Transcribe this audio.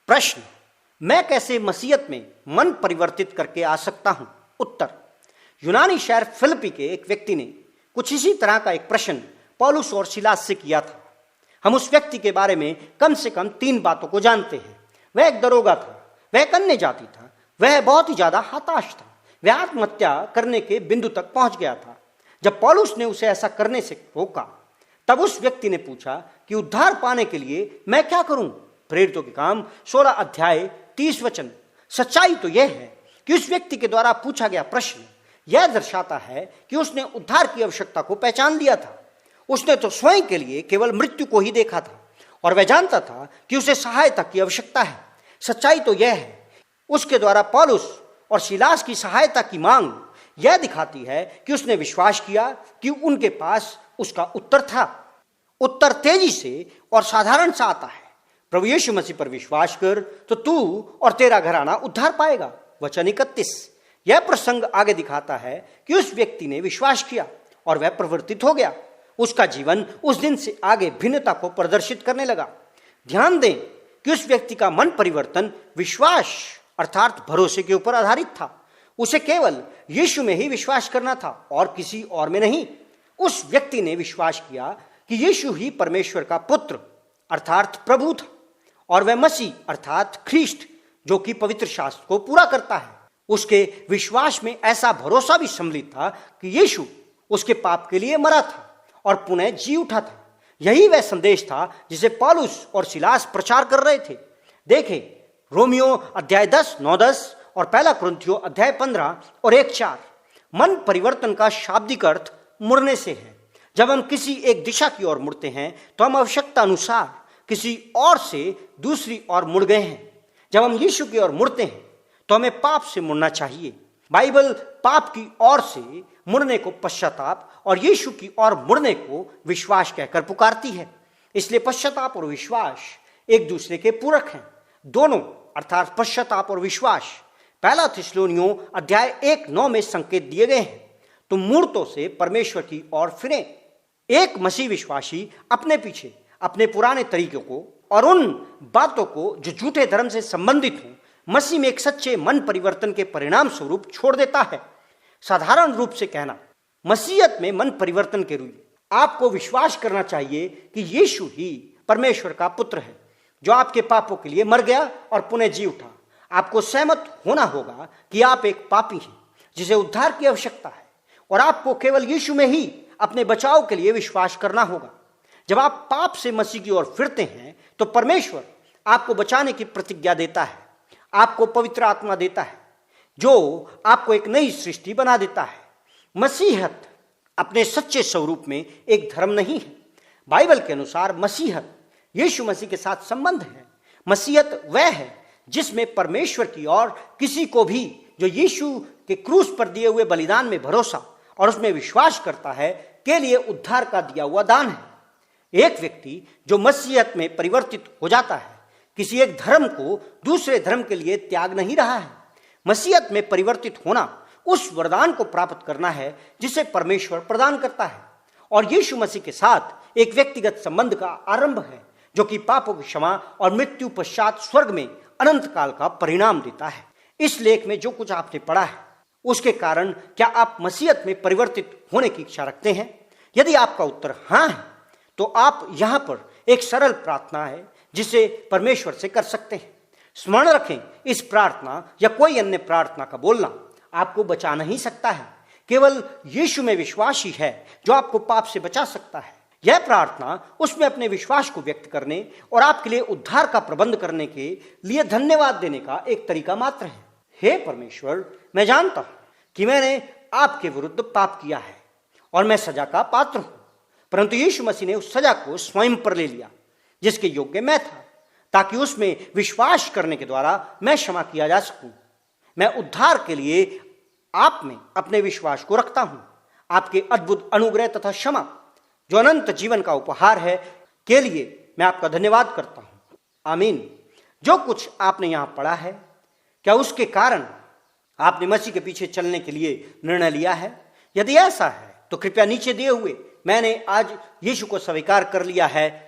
प्रश्न, मैं कैसे मसीहत में मन परिवर्तित करके आ सकता हूं? उत्तर, यूनानी शहर फिलिप्पी के एक व्यक्ति ने कुछ इसी तरह का एक प्रश्न पौलुस और सिलास से किया था। हम उस व्यक्ति के बारे में कम से कम 3 बातों को जानते हैं। वह एक दरोगा था, वह एक अन्य जाति था, वह बहुत ही ज्यादा हताश था, वह आत्महत्या करने के बिंदु तक पहुंच गया था। जब पौलुस ने उसे ऐसा करने से रोका, तब उस व्यक्ति ने पूछा कि उद्धार पाने के लिए मैं क्या करूं? प्रेरितों के काम 16 अध्याय 30 वचन। सच्चाई तो यह है कि उस व्यक्ति के द्वारा पूछा गया प्रश्न यह दर्शाता है कि उसने उद्धार की आवश्यकता को पहचान लिया था। उसने तो स्वयं के लिए केवल मृत्यु को ही देखा था और वह जानता था कि उसे सहायता की आवश्यकता है। सच्चाई तो यह है, उसके द्वारा पौलुस और सिलास की सहायता की मांग यह दिखाती है कि उसने विश्वास किया कि उनके पास उसका उत्तर था। उत्तर तेजी से और साधारण सा आता है, प्रभु यीशु मसीह पर विश्वास कर तो तू और तेरा घराना उद्धार पाएगा। वचन 31। यह प्रसंग आगे दिखाता है कि उस व्यक्ति ने विश्वास किया और वह परिवर्तित हो गया। उसका जीवन उस दिन से आगे भिन्नता को प्रदर्शित करने लगा। ध्यान दें कि उस व्यक्ति का मन परिवर्तन विश्वास अर्थात भरोसे के ऊपर आधारित था। उसे केवल यीशु में ही विश्वास करना था और किसी और में नहीं। उस व्यक्ति ने विश्वास किया कि यीशु ही परमेश्वर का पुत्र अर्थात प्रभु था और वह मसीह अर्थात ख्रीष्ट जो कि पवित्र शास्त्र को पूरा करता है। उसके विश्वास में ऐसा भरोसा भी सम्मिलित था कि यीशु उसके पाप के लिए मरा था और पुनः जी उठा था। यही वह संदेश था जिसे पौलुस और सिलास प्रचार कर रहे थे। देखें रोमियो अध्याय 10 9-10 और 1 कुरिन्थियों अध्याय 15 और 1-4। मन परिवर्तन का शाब्दिक अर्थ मुड़ने से है। जब हम किसी एक दिशा की ओर मुड़ते हैं तो हम आवश्यकता अनुसार किसी और से दूसरी ओर मुड़ गए हैं। जब हम यीशु की ओर मुड़ते हैं तो हमें पाप से मुड़ना चाहिए। बाइबल पाप की ओर से मुड़ने को पश्चाताप और यीशु की ओर मुड़ने को विश्वास कहकर पुकारती है। इसलिए पश्चाताप और विश्वास एक दूसरे के पूरक हैं। दोनों अर्थात पश्चाताप और विश्वास 1 थिस्सलुनीयों अध्याय 1:9 में संकेत दिए गए हैं। तुम मूर्तों से परमेश्वर की ओर फिरें। एक मसीह विश्वासी अपने पीछे अपने पुराने तरीकों को और उन बातों को जो झूठे धर्म से संबंधित हों मसीह में एक सच्चे मन परिवर्तन के परिणाम स्वरूप छोड़ देता है। साधारण रूप से कहना, मसीहत में मन परिवर्तन के लिए आपको विश्वास करना चाहिए कि यीशु ही परमेश्वर का पुत्र है जो आपके पापों के लिए मर गया और पुनः जी उठा। आपको सहमत होना होगा कि आप एक पापी हैं जिसे उद्धार की आवश्यकता है और आपको केवल यीशु में ही अपने बचाव के लिए विश्वास करना होगा। जब आप पाप से मसीह की ओर फिरते हैं तो परमेश्वर आपको बचाने की प्रतिज्ञा देता है, आपको पवित्र आत्मा देता है जो आपको एक नई सृष्टि बना देता है। मसीहत अपने सच्चे स्वरूप में एक धर्म नहीं है। बाइबल के अनुसार मसीहत यीशु मसीह के साथ संबंध है। मसीहत वह है जिसमें परमेश्वर की ओर किसी को भी जो यीशु के क्रूस पर दिए हुए बलिदान में भरोसा और उसमें विश्वास करता है के लिए उद्धार का दिया हुआ दान है। एक व्यक्ति जो मसीहत में परिवर्तित हो जाता है किसी एक धर्म को दूसरे धर्म के लिए त्याग नहीं रहा है। मसीहत में परिवर्तित होना उस वरदान को प्राप्त करना है जिसे परमेश्वर प्रदान करता है और यीशु मसीह के साथ एक व्यक्तिगत संबंध का आरंभ है जो कि पापों की क्षमा और मृत्यु पश्चात स्वर्ग में अनंत काल का परिणाम देता है। इस लेख में जो कुछ आपने पढ़ा है उसके कारण क्या आप मसीहत में परिवर्तित होने की इच्छा रखते हैं? यदि आपका उत्तर हाँ है तो आप यहां पर एक सरल प्रार्थना है जिसे परमेश्वर से कर सकते हैं। स्मरण रखें, इस प्रार्थना या कोई अन्य प्रार्थना का बोलना आपको बचा नहीं सकता है। केवल यीशु में विश्वास ही है जो आपको पाप से बचा सकता है। यह प्रार्थना उसमें अपने विश्वास को व्यक्त करने और आपके लिए उद्धार का प्रबंध करने के लिए धन्यवाद देने का एक तरीका मात्र है। हे परमेश्वर, मैं जानता हूं कि मैंने आपके विरुद्ध पाप किया है और मैं सजा का पात्र हूं, परंतु यीशु मसीह ने उस सजा को स्वयं पर ले लिया जिसके योग्य मैं था, ताकि उसमें विश्वास करने के द्वारा मैं क्षमा किया जा सकूं। मैं उद्धार के लिए आप में अपने विश्वास को रखता हूं। आपके अद्भुत अनुग्रह तथा क्षमा जो अनंत जीवन का उपहार है के लिए मैं आपका धन्यवाद करता हूं। आमीन। जो कुछ आपने यहां पढ़ा है, क्या उसके कारण आपने मसीह के पीछे चलने के लिए निर्णय लिया है? यदि ऐसा है तो कृपया नीचे दिए हुए मैंने आज यीशु को स्वीकार कर लिया है